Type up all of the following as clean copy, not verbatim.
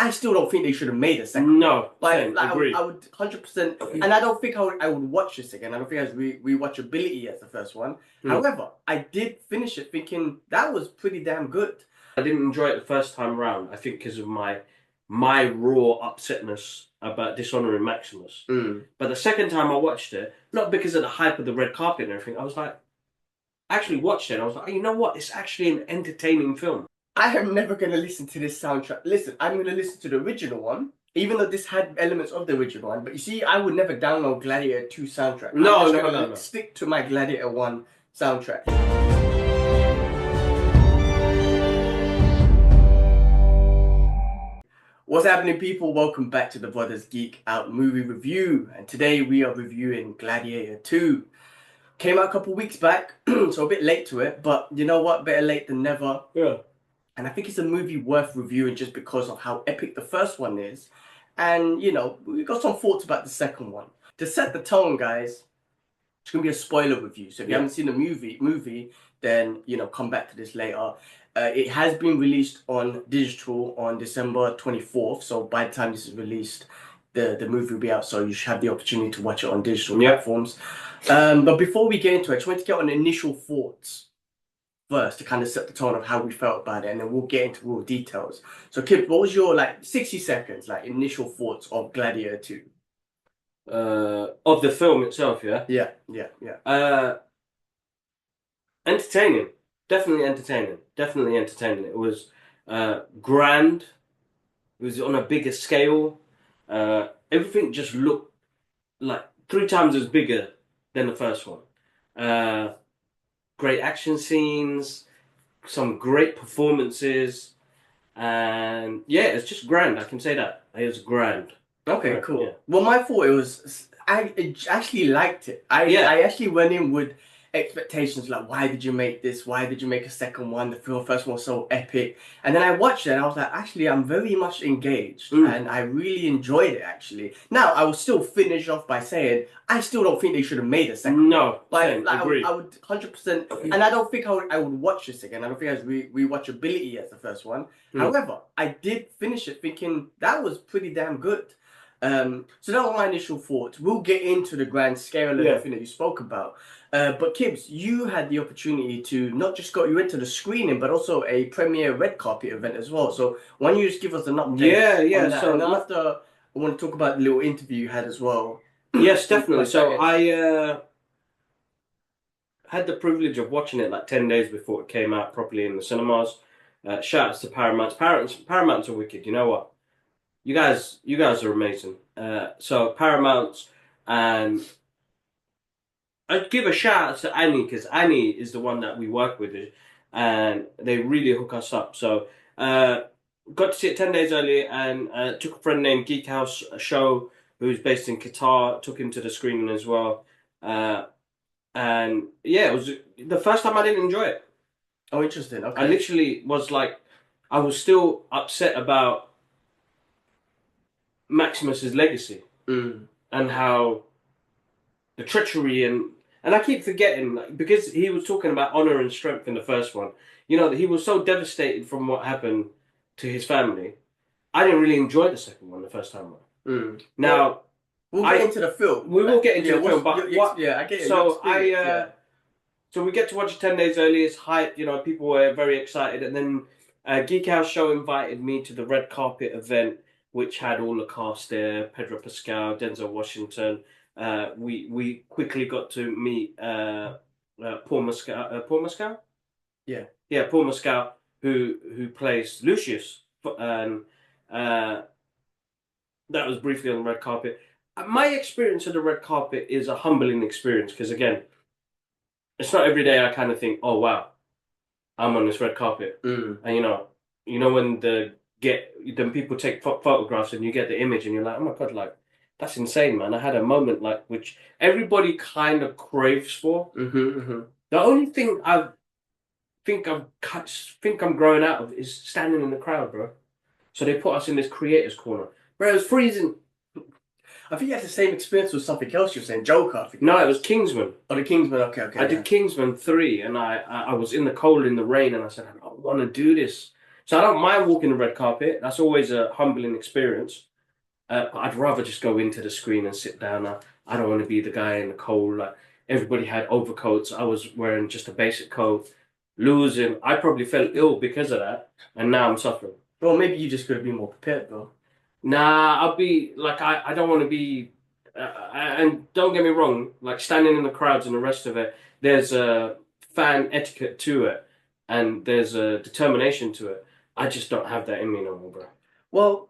I still don't think they should have made a second. No, Like, agree. I would 100%, and I don't think I would watch this again. I don't think it has rewatchability as the first one. However, I did finish it thinking that was pretty damn good. I didn't enjoy it the first time around. I think because of my raw upsetness about dishonoring Maximus. But the second time I watched it, not because of the hype of the red carpet and everything, I was like, I actually watched it and I was like, oh, you know what? It's actually an entertaining film. I am never going to listen to this soundtrack. Listen, I'm going to listen to the original one, even though this had elements of the original one. But you see, I would never download Gladiator 2 soundtrack. No, I'm just no, gonna no. stick to my Gladiator 1 soundtrack. What's happening, people? Welcome back to the Brothers Geek Out movie review. And today we are reviewing Gladiator 2. Came out a couple weeks back, so a bit late to it. But you know what? Better late than never. Yeah. And I think it's a movie worth reviewing just because of how epic the first one is. And, you know, we got some thoughts about the second one. To set the tone, guys, it's going to be a spoiler review. So if you haven't seen the movie, then, you know, come back to this later. It has been released on digital on December 24th. So by the time this is released, the movie will be out. So you should have the opportunity to watch it on digital platforms. But before we get into it, I just want to get on initial thoughts first to kind of set the tone of how we felt about it, and then we'll get into real details. So, Kip, what was your 60 seconds, initial thoughts of Gladiator 2? Of the film itself, yeah? Yeah. Entertaining. Definitely entertaining. Definitely entertaining. It was grand. It was on a bigger scale. Everything just looked like 3 times as bigger than the first one. Great action scenes, some great performances, and yeah, it's just grand. I can say that. It was grand. Okay, cool. Yeah. Well, my thought I actually liked it. I actually went in with expectations like, why did you make this? Why did you make a second one? The first one was so epic. And then I watched it and I was like, actually, I'm very much engaged and I really enjoyed it, actually. Now, I will still finish off by saying, I still don't think they should have made a second one. Agree. I would 100%, and I don't think I would watch this again. I don't think it has rewatchability as the first one. However, I did finish it thinking that was pretty damn good. So that was my initial thoughts. We'll get into the grand scale of everything that you spoke about. But Kibbs, you had the opportunity to not just go you into the screening, but also a premiere red carpet event as well. So why don't you just give us an update? On that? So and after I want to talk about the little interview you had as well. Yes, definitely. So I had the privilege of watching it like 10 days before it came out properly in the cinemas. Shout outs to Paramount. Paramount's are wicked. You know what? You guys are amazing. So Paramount, and I'd give a shout out to Annie because Annie is the one that we work with, and they really hook us up. So got to see it 10 days early, and took a friend named Geek House Show, who's based in Qatar, took him to the screening as well. And yeah, it was the first time I didn't enjoy it. Oh, interesting. Okay. I literally was like, I was still upset about Maximus's legacy and how the treachery and I keep forgetting because he was talking about honor and strength in the first one. You know, he was so devastated from what happened to his family. I didn't really enjoy the second one the first time around. Now we'll get into the film. We will get into the film, but I get it. So we get to watch it 10 days early. It's hype. You know, people were very excited, and then Geek House Show invited me to the red carpet event, which had all the cast there: Pedro Pascal, Denzel Washington. We quickly got to meet Paul Mescal. Paul Mescal? Yeah, Paul Mescal, who plays Lucius, and that was briefly on the red carpet. My experience of the red carpet is a humbling experience because, again, it's not every day I kind of think, oh wow, I'm on this red carpet, and you know when then people take photographs and you get the image and you're like, oh my god, like that's insane, man. I had a moment like which everybody kind of craves for. The only thing I think I'm growing out of is standing in the crowd, bro. So they put us in this creators corner, bro. It was freezing. I think you had the same experience with something else you were saying, Joker. I think no, it was Kingsman. Oh, the Kingsman. Okay. I did Kingsman 3, and I was in the cold, in the rain, and I said, I want to do this. So I don't mind walking the red carpet. That's always a humbling experience. But I'd rather just go into the screen and sit down. I don't want to be the guy in the cold. Like everybody had overcoats. I was wearing just a basic coat. Losing. I probably felt ill because of that, and now I'm suffering. Well, maybe you just gotta be more prepared, bro. Nah, I'll be like I don't want to be. And don't get me wrong. Like standing in the crowds and the rest of it, there's a fan etiquette to it, and there's a determination to it. I just don't have that in me no more, bro. Well,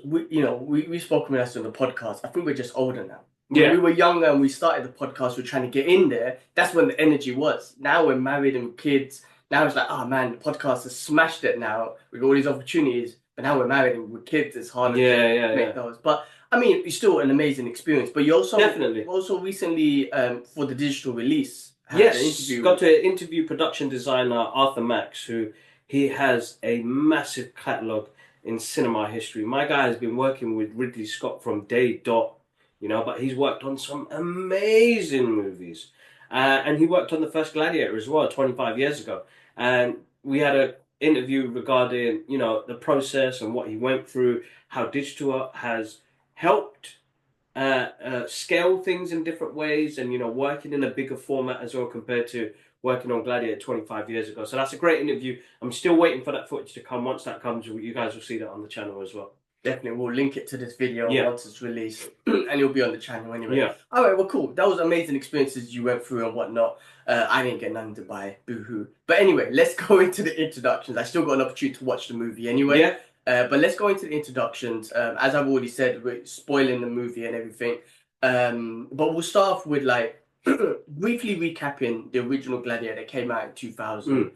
we spoke about this on the podcast. I think we're just older now. Yeah. When we were younger and we started the podcast, we are trying to get in there. That's when the energy was. Now we're married and with kids. Now it's like, oh man, the podcast has smashed it now. We've got all these opportunities. But now we're married and with kids, it's harder to make those. But I mean, it's still an amazing experience. But you also Definitely. recently for the digital release. Yes, got to interview production designer Arthur Max, who he has a massive catalogue in cinema history. My guy has been working with Ridley Scott from day dot, but he's worked on some amazing movies. And he worked on the first Gladiator as well, 25 years ago. And we had an interview regarding, the process and what he went through, how digital has helped scale things in different ways, and working in a bigger format as well compared to working on Gladiator 25 years ago. So that's a great interview. I'm still waiting for that footage to come. Once that comes, you guys will see that on the channel as well. Definitely, we'll link it to this video once it's released, and it'll be on the channel anyway. Yeah. All right, well, cool. That was amazing experiences you went through and whatnot. I didn't get none to buy, boo-hoo. But anyway, let's go into the introductions. I still got an opportunity to watch the movie anyway. Yeah. But let's go into the introductions. As I've already said, we're spoiling the movie and everything. But we'll start off with like briefly recapping the original Gladiator that came out in 2000,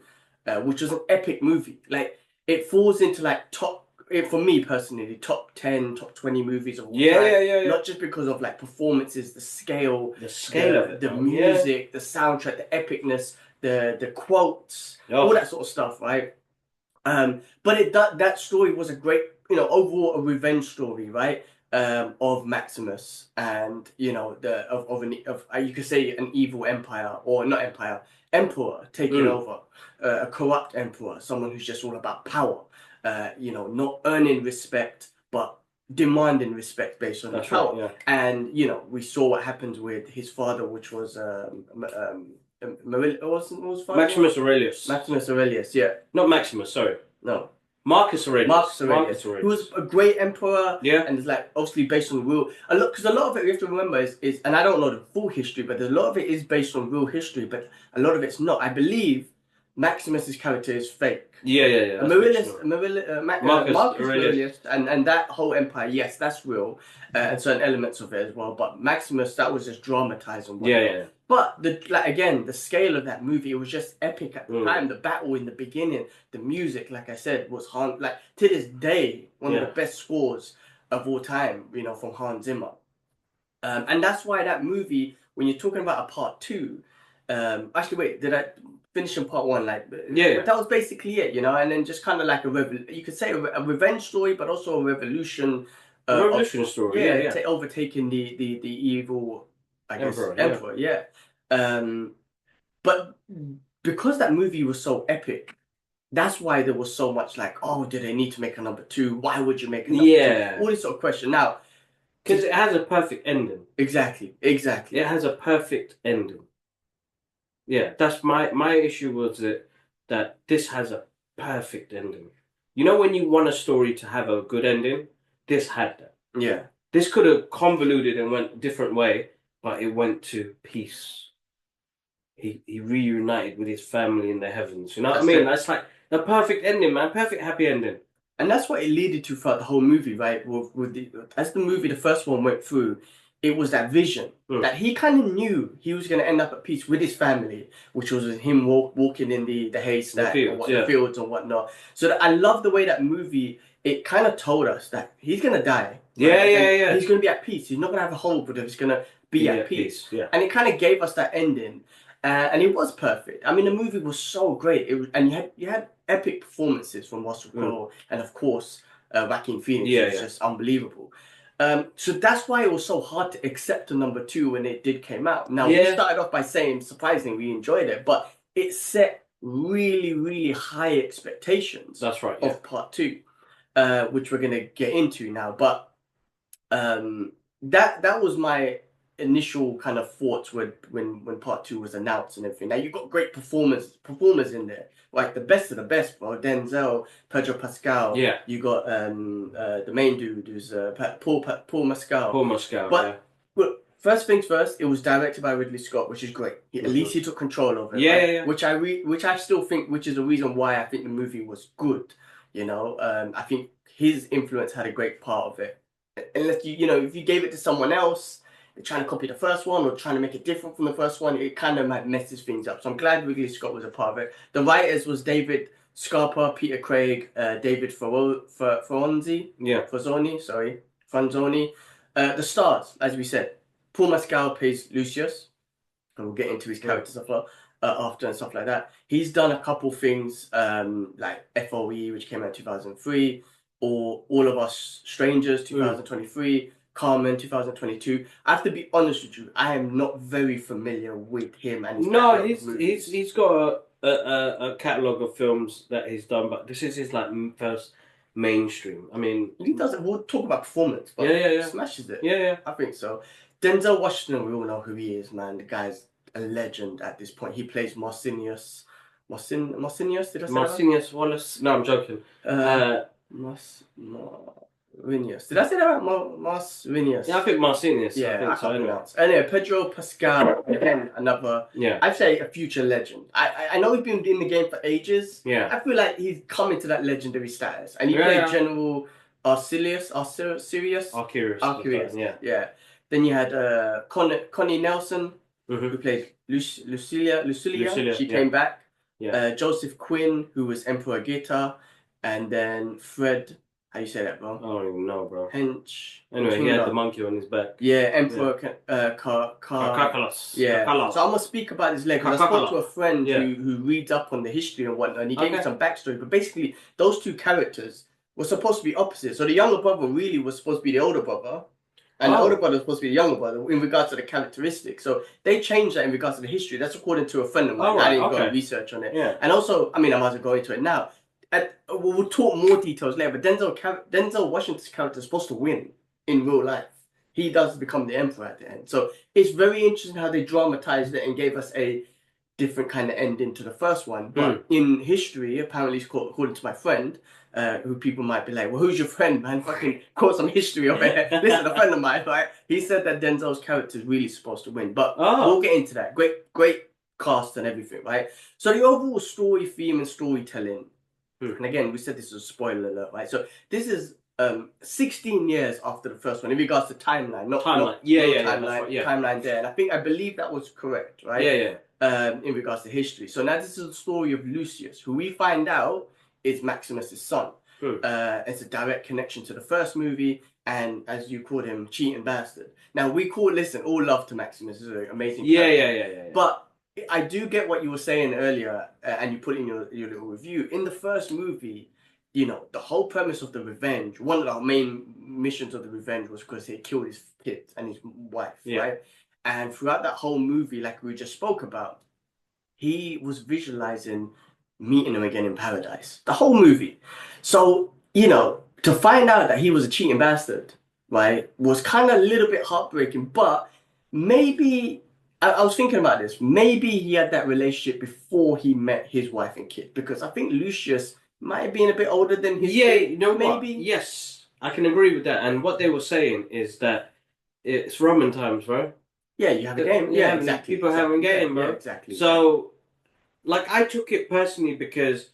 which was an epic movie. Like it falls into like for me personally, top 10, top 20 movies of all time. Yeah. Not just because of like performances, the scale of it, the music, the soundtrack, the epicness, the quotes, all that sort of stuff, right? But that story was a great, overall a revenge story, right? Of Maximus and you could say an evil empire, or not empire, emperor taking over, a corrupt emperor, someone who's just all about power, not earning respect but demanding respect based on power. Right, yeah. And we saw what happened with his father, which was Maximus Aurelius. Maximus Aurelius, yeah. Not Maximus, sorry. No. Marcus Aurelius. Marcus Aurelius. Who was a great emperor. Yeah. And it's like obviously based on real. Because a lot of it you have to remember is, and I don't know the full history, but a lot of it is based on real history, but a lot of it's not. I believe Maximus's character is fake. Yeah. Marcus Aurelius, and that whole empire, yes, that's real, and certain elements of it as well. But Maximus, that was just dramatized and whatnot. Yeah. But the scale of that movie, it was just epic at the time. The battle in the beginning, the music, like I said, was to this day one of the best scores of all time. From Hans Zimmer, and that's why that movie, when you're talking about a part two, actually wait, did I finish in part one? But that was basically it, and then just kind of like you could say a revenge story, but also a revolution. Story, overtaking the evil, I guess, emperor, yeah. But because that movie was so epic, that's why there was so much like, oh, do they need to make a number two? Why would you make a number two? All this sort of question. Now, because it has a perfect ending. Exactly. It has a perfect ending. Yeah, that's my issue was that this has a perfect ending. When you want a story to have a good ending, this had that. Yeah. This could have convoluted and went a different way, but it went to peace. He reunited with his family in the heavens. You know what I mean? That's like the perfect ending, man. Perfect happy ending. And that's what it led to throughout the whole movie, right? As the movie, the first one went through, it was that vision that he kind of knew he was going to end up at peace with his family, which was him walking in the haystack, the fields and whatnot. So I love the way that movie, it kind of told us that he's going to die. Yeah. He's going to be at peace. He's not going to have a hope, but he's going to be at peace. Yeah. And it kind of gave us that ending. And it was perfect. I mean, the movie was so great. And you had epic performances from Russell Crowe and of course Joaquin Phoenix. It's just unbelievable. So that's why it was so hard to accept a number two when it did came out. Now we started off by saying surprisingly we enjoyed it, but it set really, really high expectations That's right. Yeah. of part two, which we're gonna get into now. But that was my initial kind of thoughts when part two was announced and everything. Now you got great performers in there, like the best of the best, bro. Denzel, Pedro Pascal. Yeah. You got the main dude who's Paul Mescal. Paul Mescal. But Yeah. look, first things first, it was directed by Ridley Scott, which is great. At least he took control of it. Yeah, right? yeah, yeah. Which I still think, which is the reason why I think the movie was good. You know, I think his influence had a great part of it. Unless you know, if you gave it to someone else, they're trying to copy the first one or trying to make it different from the first one, it kind of like messes things up. So I'm glad Ridley Scott was a part of it. The writers was David Scarpa, Peter Craig, David Franzoni. Yeah. Franzoni. The stars, as we said, Paul Mescal plays Lucius, and we'll get into his characters after and stuff like that. He's done a couple things like FOE, which came out in 2003, or All of Us Strangers, 2023, Carmen, 2022. I have to be honest with you, I am not very familiar with him and his he's got a catalogue of films that he's done, but this is his like first mainstream. I mean, he doesn't. We'll talk about performance, but yeah. smashes it. Yeah. I think so. Denzel Washington, we all know who he is, man. The guy's a legend at this point. He plays Marcinius. Marcinius, did I say Marcinius Wallace? No, I'm joking. Marcinius. Did I say that right? Marcinius. Yeah, I think Marcinius. Yeah, I think so. Anyway. Anyway, Pedro Pascal, again, another. Yeah. I'd say a future legend. I know he's been in the game for ages. Yeah. I feel like he's coming to that legendary status, and he played General Arcelius. Yeah. Then you had Connie Nelson, who played Lucilia. She came back. Yeah. Joseph Quinn, who was Emperor Geta, and then Fred. How you say that, bro? I don't even know, bro. Hench. Anyway, he had the monkey on his back. Yeah, Emperor Carcalos. Yeah. So I'm gonna speak about this later. I spoke to a friend who reads up on the history and whatnot, and he gave me some backstory. But basically, those two characters were supposed to be opposite. So the younger brother really was supposed to be the older brother. And the older brother was supposed to be the younger brother in regards to the characteristics. So they changed that in regards to the history. That's according to a friend of mine. I didn't go and research on it. Yeah. And also, I mean, I might as well go into it now. We'll talk more details later, but Denzel Washington's character is supposed to win in real life. He does become the emperor at the end. So it's very interesting how they dramatized it and gave us a different kind of ending to the first one. But in history, apparently, according to my friend, who people might be like, well, who's your friend, man? Fucking quote some history of it. Listen, a friend of mine, right? He said that Denzel's character is really supposed to win. But we'll get into that. Great cast and everything, right? So the overall story theme and storytelling, and again, we said this was a spoiler alert, right? So this is 16 years after the first one in regards to timeline, not timeline. Timeline there. And I believe that was correct, right? Yeah. In regards to history. So now this is the story of Lucius, who we find out is Maximus' son. It's a direct connection to the first movie, and as you called him, cheating bastard. Now all love to Maximus. This is an amazing character. Yeah. But I do get what you were saying earlier, and you put in your little review. In the first movie, you know, the whole premise of the revenge, one of the main missions of the revenge was because he killed his kids and his wife, right? And throughout that whole movie, like we just spoke about, he was visualizing meeting him again in paradise. The whole movie. So, you know, to find out that he was a cheating bastard, right, was kind of a little bit heartbreaking, but maybe... I was thinking about this. Maybe he had that relationship before he met his wife and kid, because I think Lucius might have been a bit older than his kid. You know maybe. What? Yes, I can agree with that. And what they were saying is that it's Roman times, bro. Yeah, you have a game. Yeah, exactly. People having a game, bro. Yeah, exactly. So, like, I took it personally because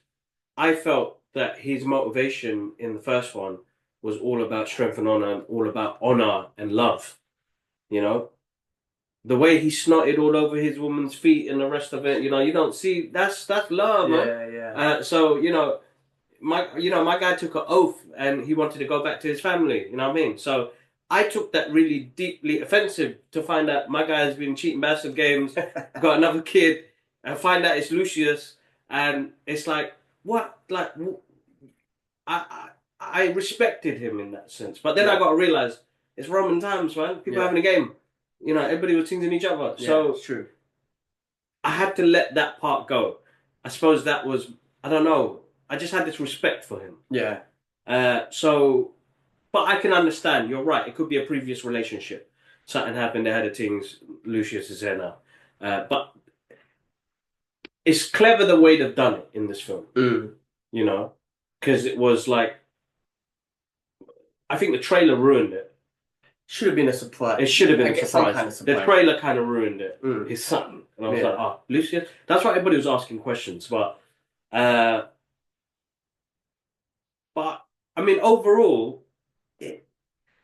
I felt that his motivation in the first one was all about strength and honor, and all about honor and love. You know. The way he snotted all over his woman's feet and the rest of it, you know, you don't see that's love, man. Yeah. So my guy took an oath and he wanted to go back to his family. You know what I mean? So I took that really deeply offensive to find out my guy's been cheating bastard games, got another kid, and find out it's Lucius, and it's like what? Like I respected him in that sense, but then I got to realize it's Roman times, man. People having a game. You know, everybody was teasing each other. So it's true. I had to let that part go. I suppose that was, I don't know. I just had this respect for him. Yeah. So, but I can understand. You're right. It could be a previous relationship. Something happened. They had a things. Lucius is there now. But it's clever the way they've done it in this film. Mm. You know, because it was like, I think the trailer ruined it. Should have been a surprise. It should have been I a get surprise. some kind of surprise. The trailer kind of ruined it. Mm. His son. And I was Yeah. like, oh, Lucius? That's why everybody was asking questions. But I mean, overall,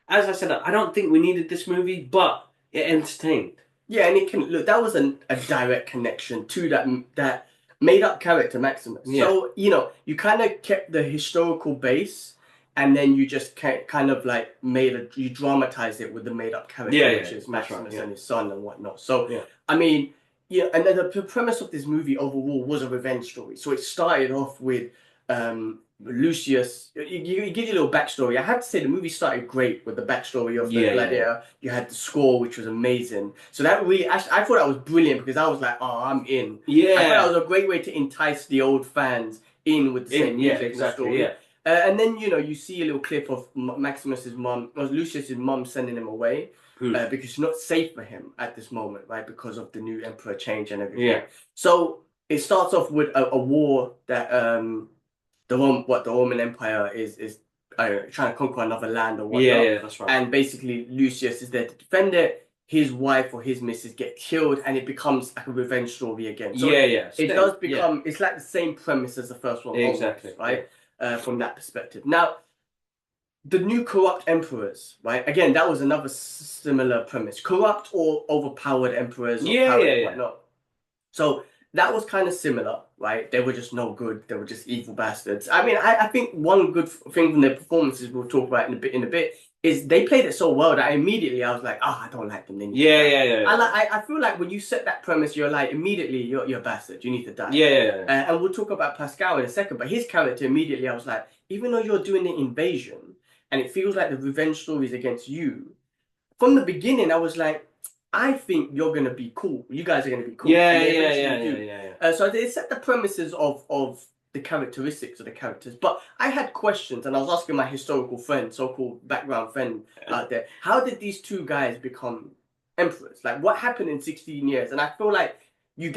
as I said, I don't think we needed this movie, but it entertained. Yeah, and it can look. That was a direct connection to that made up character Maximus. Yeah. So you kind of kept the historical base, and then you just kind of like you dramatized it with the made up character, which is Maximus and his son and whatnot. So I mean, and then the premise of this movie overall was a revenge story. So it started off with Lucius. You give you a little backstory. I have to say the movie started great with the backstory of the Gladiator. You had the score, which was amazing. So that really, I thought that was brilliant because I was like, oh, I'm in. Yeah. I thought that was a great way to entice the old fans in with the same music and the story. Yeah. And then you see a little clip of Maximus's mom, or Lucius's mom, sending him away because it's not safe for him at this moment, right? Because of the new emperor change and everything. Yeah. So it starts off with a war that the Roman Empire is trying to conquer another land or whatnot. Yeah, that's right. And basically Lucius is there to defend it. His wife or his missus get killed, and it becomes like a revenge story again. So it does become. It's like the same premise as the first one, exactly, almost, right? From that perspective. Now, the new corrupt emperors, right? Again, that was another similar premise: corrupt or overpowered emperors, or whatnot. So that was kind of similar, right? They were just no good. They were just evil bastards. I mean, I think one good thing from their performances we'll talk about in a bit is they played it so well that immediately I was like, I don't like them. I feel like when you set that premise, you're like immediately you're a bastard. You need to die. And we'll talk about Pascal in a second, but his character immediately I was like, even though you're doing an invasion and it feels like the revenge story is against you, from the beginning I was like, I think you're gonna be cool. You guys are gonna be cool. So they set the premises of the characteristics of the characters, but I had questions, and I was asking my historical friend, so-called background friend out there, how did these two guys become emperors? Like, what happened in 16 years? And I feel like you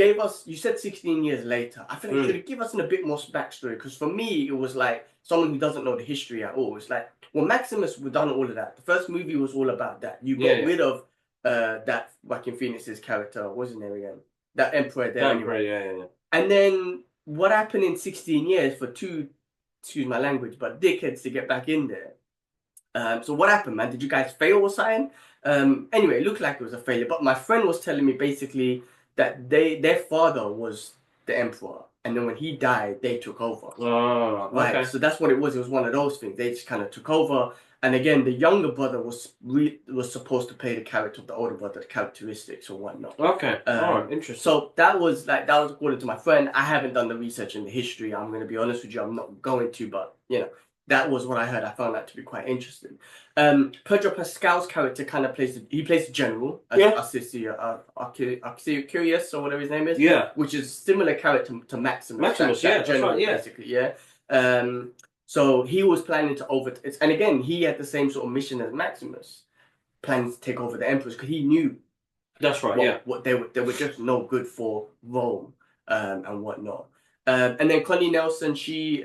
said 16 years later. I feel like you should give us a bit more backstory, because for me, it was like someone who doesn't know the history at all. It's like, well, Maximus done all of that. The first movie was all about that. You got rid of that Joaquin Phoenix's character, what's his name again? That emperor there. And then what happened in 16 years for two, excuse my language, but dickheads to get back in there? So what happened, man? Did you guys fail or something? Anyway, it looked like it was a failure, but my friend was telling me basically that their father was the emperor, and then when he died, they took over. Oh, right. Okay. So that's what it was. It was one of those things. They just kind of took over. And again, the younger brother was supposed to play the character of the older brother, the characteristics or whatnot. Okay. Interesting. So that was according to my friend. I haven't done the research in the history. I'm going to be honest with you. I'm not going to, but that was what I heard. I found that to be quite interesting. Pedro Pascal's character kind of plays the general, Curious or whatever his name is. Yeah. Which is similar character to Maximus. Maximus, general, basically, So he was planning to and again, he had the same sort of mission as Maximus, planning to take over the emperors because he knew. That's right. What they were just no good for Rome, and whatnot. And then Connie Nelson, she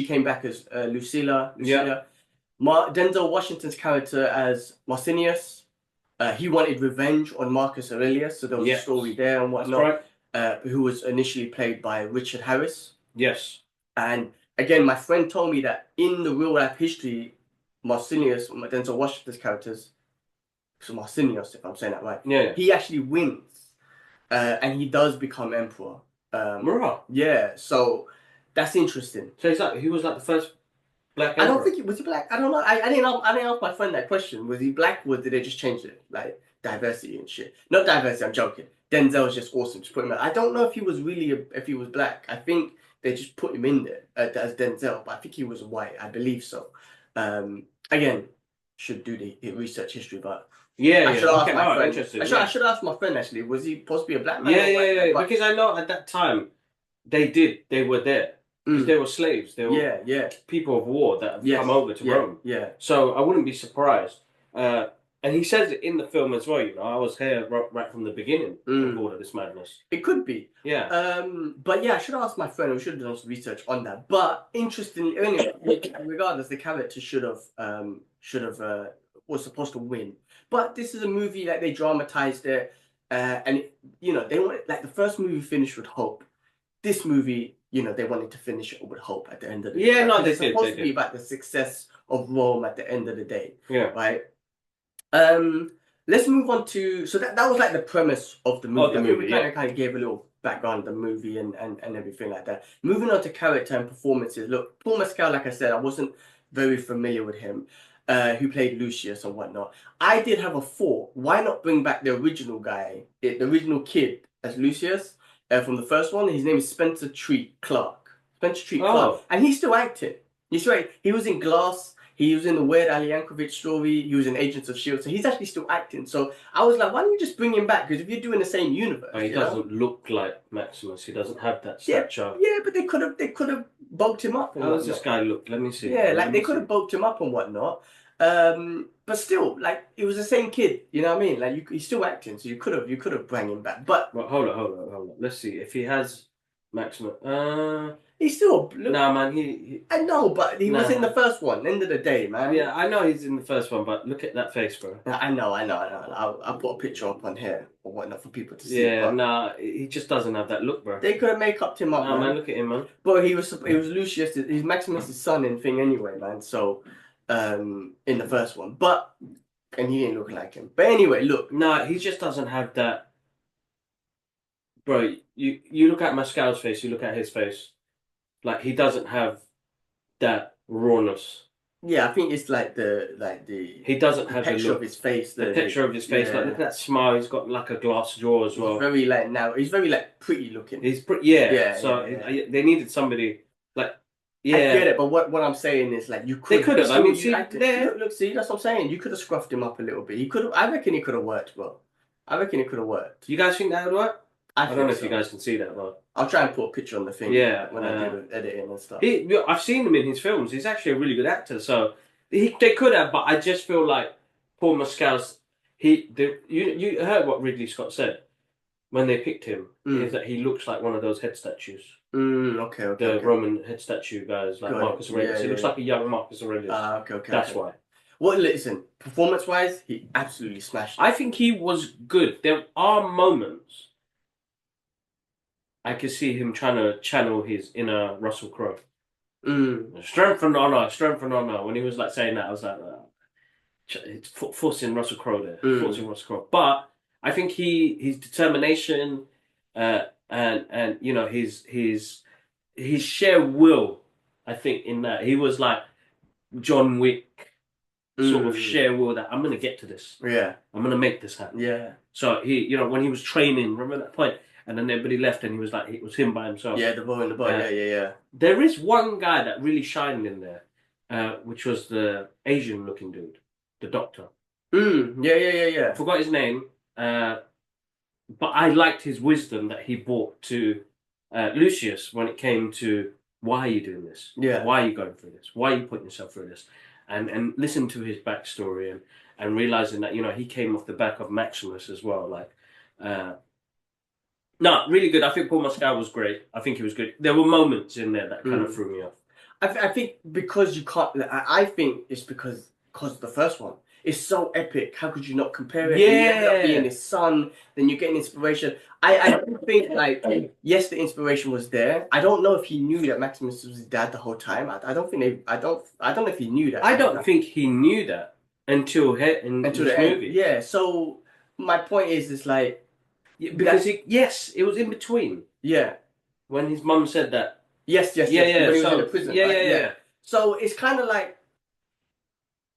came back as Lucilla. Denzel Washington's character as Marcinius. He wanted revenge on Marcus Aurelius, so there was a story there and whatnot. That's right. Who was initially played by Richard Harris. Yes. And again, my friend told me that in the real life history, Marcinius, Denzel Washington's characters, so Marcinius, if I'm saying that right, he actually wins, and he does become emperor. Yeah, so that's interesting. So exactly, he was like the first black emperor. I don't think was he black. I don't know. I didn't ask my friend that question. Was he black, or did they just change it, like diversity and shit? Not diversity. I'm joking. Denzel is just awesome. Just put him. I don't know if he was if he was black. I think they just put him in there as Denzel, but I think he was white. I believe so. Again, should do the research history, but I should ask my friend. I should ask my friend actually. Was he supposed to be a black man? Yeah. Because I know at that time they did. They were there because Mm. they were slaves. They were Yeah. people of war that have Yes. come over to Yeah. Rome. Yeah. So I wouldn't be surprised. And he says it in the film as well. I was here right from the beginning of all of this madness. It could be. Yeah. But yeah, I should have asked my friend. We should have done some research on that. But interestingly, anyway, regardless, the character was supposed to win. But this is a movie like they dramatized it, and they wanted like the first movie finished with hope. This movie, they wanted to finish it with hope at the end of the day. Yeah, no, they It's did. supposed to be about the success of Rome at the end of the day. Yeah. Right. Um, let's move on to that was like the premise of the movie. The movie, we kind of gave a little background of the movie and everything like that. Moving on to character and performances. Look, Paul Mescal, like I said, I wasn't very familiar with him, who played Lucius and whatnot. I did have a thought. Why not bring back the original guy, the original kid as Lucius from the first one? His name is Spencer Treat Clark. Spencer Treat Clark, and he's still acting. He's right. He was in Glass. He was in the Weird Al Yankovic story. He was in Agents of S.H.I.E.L.D. So he's actually still acting. So I was like, why don't you just bring him back? Because if you're doing the same universe, he doesn't look like Maximus. He doesn't have that stature. Yeah, but they could have bulked him up. How does this guy look? Let me see. Yeah, like they could have bulked him up and whatnot. But still, like it was the same kid. You know what I mean? Like he's still acting, so you could have bring him back. But hold on. Let's see if he has Maximus. He's still. Nah, man. He I know, but he was in the first one. End of the day, man. Yeah, I know he's in the first one, but look at that face, bro. I know. I'll put a picture up on here or whatnot for people to see. Yeah, nah, he just doesn't have that look, bro. They could have make-upped him up, man. Look at him, man. But he was Lucius. He's Maximus' son in thing anyway, man. So, in the first one, and he didn't look like him. But anyway, look. Nah, he just doesn't have that. Bro, you look at Mescal's face, you look at his face. Like he doesn't have that rawness. Yeah, I think it's like the he doesn't have picture of his face. The picture of his face, like look at that smile. He's got like a glass jaw as well. He's very pretty looking. He's pretty, they needed somebody like. Yeah, I get it, but what I'm saying is like they could have. I mean, see, that's what I'm saying. You could have scruffed him up a little bit. He could have. I reckon he could have worked, bro. I reckon it could have worked. You guys think that would work? I don't know if so. you guys can see that, but I'll try and put a picture on the thing. Yeah, when I do the editing and stuff. I've seen him in his films. He's actually a really good actor. So they could have, but I just feel like Paul Mescal's. You heard what Ridley Scott said when they picked him, is that he looks like one of those head statues. Okay. The Roman head statue guys, like Marcus Aurelius. He looks like a young Marcus Aurelius. Okay. That's why. Well, listen, performance-wise, he absolutely smashed it. I think he was good. There are moments I could see him trying to channel his inner Russell Crowe. Strength and honor. When he was like saying that, I was like, it's forcing Russell Crowe there. Forcing Russell Crowe. But I think his determination, and his sheer will. I think in that he was like John Wick, sort of sheer will that I'm gonna get to this. Yeah, I'm gonna make this happen. Yeah. So he, when he was training, remember that point. And then everybody left, and he was like, it was him by himself. Yeah, the boy in the boy. Yeah. There is one guy that really shined in there, which was the Asian-looking dude, the doctor. Yeah. Forgot his name, but I liked his wisdom that he brought to Lucius when it came to why are you doing this? Yeah. Why are you going through this? Why are you putting yourself through this? And listen to his backstory and realizing that he came off the back of Maximus as well, like. No, really good. I think Paul Mescal was great. I think he was good. There were moments in there that kind of threw me off. I think because you can't. I think it's because the first one is so epic. How could you not compare it? Yeah, and you end up being his son. Then you're getting inspiration. I think yes, the inspiration was there. I don't know if he knew that Maximus was his dad the whole time. I don't know if he knew that. I don't think he knew that until the movie. Yeah. So my point is like. Because it was in between. Yeah. When his mum said that. Yes. When he was in the prison. Yeah. So it's kind of like,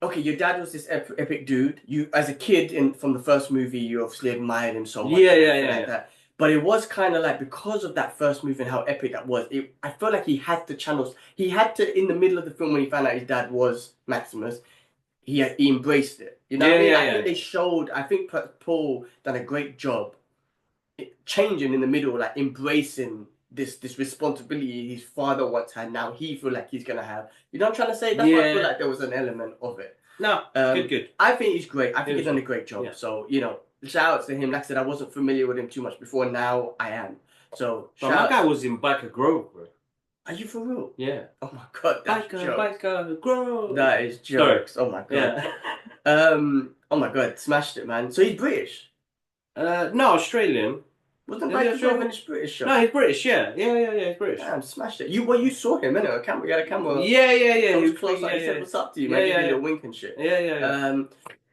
okay, your dad was this epic dude. You, as a kid from the first movie, you obviously admired him so much. Yeah. That. But it was kind of like, because of that first movie and how epic that was, I felt like he had to channel. He had to, in the middle of the film when he found out his dad was Maximus, he embraced it. You know what I mean? I think they showed, I think Paul done a great job changing in the middle, like embracing this responsibility his father once had. Now he feel like he's gonna have. You know what I'm trying to say? That's why I feel like there was an element of it. No, good. I think he's great. I think he's done a great job. Yeah. So shout out to him. Like I said, I wasn't familiar with him too much before. Now I am. So that guy was in Biker Grove, bro. Are you for real? Yeah. Oh my god, that's Biker Grove. That is jokes. Sorry. Oh my god. Yeah. Oh my god, smashed it, man. So he's British? No, Australian. Wasn't Biker Grove in his British show? No, he's British. Yeah, he's British. Damn, smashed it. You saw him, innit? We had a camera. Yeah. He was close. He said, "What's up to you, man?" Give you a little wink and shit. Yeah.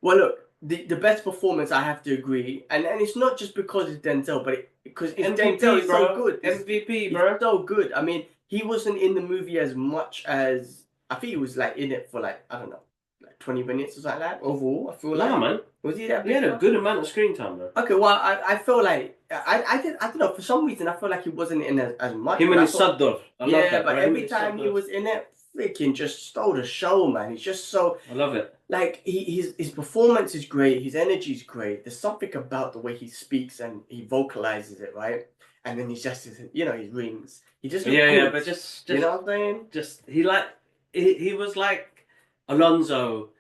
Well, look, the best performance, I have to agree, and it's not just because it's Denzel, but because Denzel is so good. MVP, bro. It's so good. I mean, he wasn't in the movie as much as I think he was like in it for like I don't know, like 20 minutes or something like that. Overall, I feel like. Nah, man. Was he that big? He had a good amount of screen time, though. Okay, well, I feel like I don't know, for some reason I feel like he wasn't in as much. Him and his Saddor. Yeah, but every time he was in it, freaking just stole the show, man. He's just so. I love it. Like his performance is great, his energy is great. There's something about the way he speaks and he vocalizes it, right? And then he's just his rings. He just good. But just you know what I'm saying? Just he was like Alonso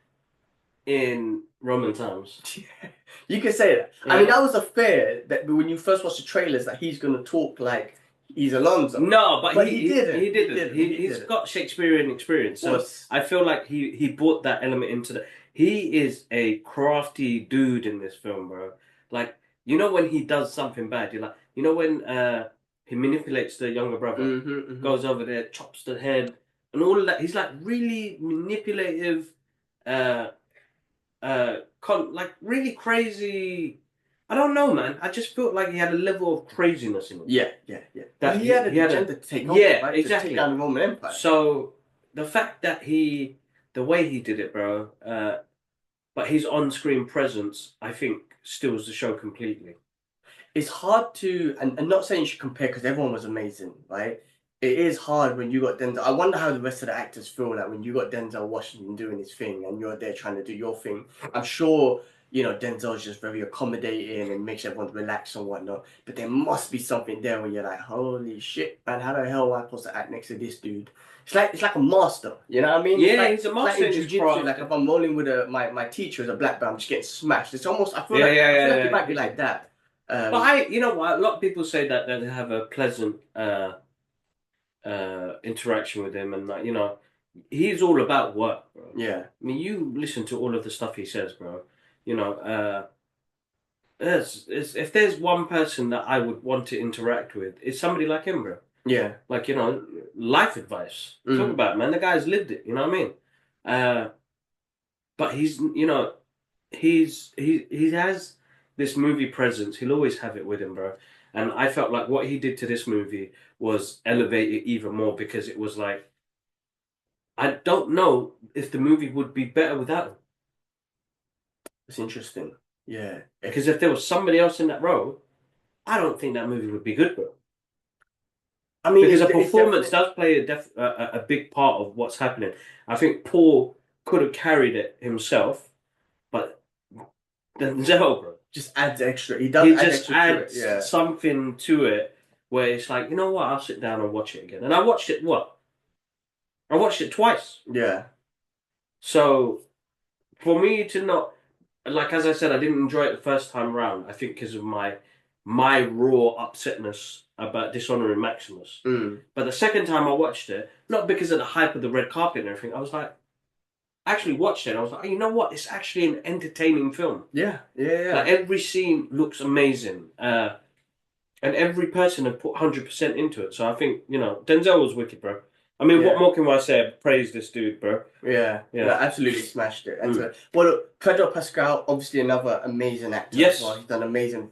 in Roman times. You can say that. Yeah. I mean, that was a fear that when you first watch the trailers that he's gonna talk like he's Alonso. No, but he didn't. He didn't. He's got Shakespearean experience, so I feel like he brought that element into the. He is a crafty dude in this film, bro. Like when he does something bad, you're like, when he manipulates the younger brother, goes over there, chops the head, and all of that. He's like really manipulative. Like really crazy. I don't know, man. I just felt like he had a level of craziness in him. Yeah. That he had an agenda to take over, right? Exactly. To take down the Roman Empire. So the fact that the way he did it, bro, but his on-screen presence, I think, steals the show completely. It's hard to, and not saying you should compare because everyone was amazing, right? It is hard when you got Denzel. I wonder how the rest of the actors feel like when you got Denzel Washington doing his thing and you're there trying to do your thing. I'm sure, Denzel's just very accommodating and makes everyone relax and whatnot. But there must be something there where you're like, holy shit, man, how the hell am I supposed to act next to this dude? It's like a master, you know what I mean? Yeah, he's a master in jiu-jitsu. Like if I'm rolling with my teacher as a black belt, I'm just getting smashed. It's almost, I feel like it might be like that. But you know what? A lot of people say that they have a pleasant interaction with him, and he's all about work, bro. Yeah. I mean, you listen to all of the stuff he says, bro. If there's one person that I would want to interact with, it's somebody like him, bro. Yeah. Like, life advice. Talk about it, man. The guy's lived it, you know what I mean? But he's, he has this movie presence. He'll always have it with him, bro. And I felt like what he did to this movie was elevate it even more, because it was like, I don't know if the movie would be better without him. It's interesting. Yeah. Because if there was somebody else in that role, I don't think that movie would be good, bro. I mean, because a performance does play a big part of what's happening. I think Paul could have carried it himself, but Denzel, bro, just adds extra. He just adds something to it where it's like, you know what? I'll sit down and watch it again. And I watched it. I watched it twice. Yeah. So for me to not, like as I said, I didn't enjoy it the first time around. I think because of my raw upsetness about dishonoring Maximus. But the second time I watched it, not because of the hype of the red carpet and everything, I was like, I actually watched it and I was like, you know what? It's actually an entertaining film. Yeah. Like every scene looks amazing. And every person had put 100% into it. So I think, Denzel was wicked, bro. I mean, what more can I say? Praise this dude, bro. Yeah, absolutely smashed it. And well, look, Pedro Pascal, obviously another amazing actor. Yes. As well. He's done amazing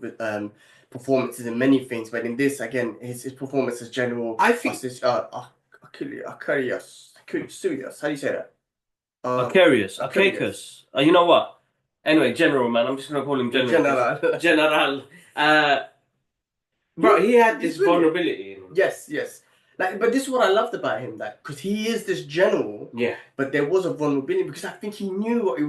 performances in many things, but in this, again, his performance as General... I think... Achilles. How do you say that? Achilles. You know what? Anyway, General, man. I'm just going to call him General. General. Bro, he had this vulnerability in him. Yes. Like, but this is what I loved about him, that because he is this general, but there was a vulnerability because I think he knew what